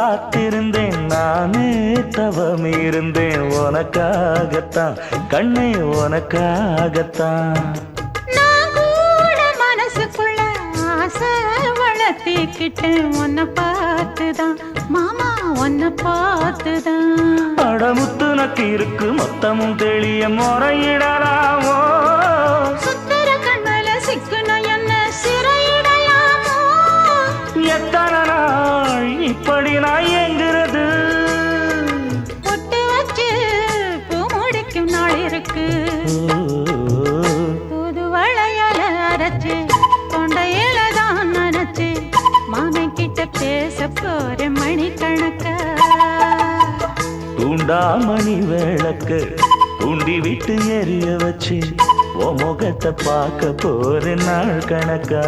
காத்திருந்தேன் நானே தவம் இருந்தேன் உனக்காகத்தான் கண்ணே உனக்காகத்தான் நான் கூட மனசுக்குள்ள ஆசை வளர்த்திக்கிட்டேன் உன்னை பார்த்துதான் மாமா உன்னை பார்த்துதான் அடமுத்து நக்கு இருக்கு மொத்தமும் தெளிய முறையிடலாமோ சுத்தர கண்மல சிக்குன என்ன சிறையிடையாமோ எத்தனை நாள் இப்படி நான் எங்கிறது பொட்டு வச்சு பூ முடிக்கும் நாள் இருக்கு புது வளையல அரைச்சு கொண்டையில தான் நினைச்சு மாமன் கிட்ட பேச போற மணிக்கணக்கா தூண்டாமணி விளக்கு தூண்டி விட்டு எரிய வச்சு உன் முகத்தை பார்க்க போற நாள் கணக்கா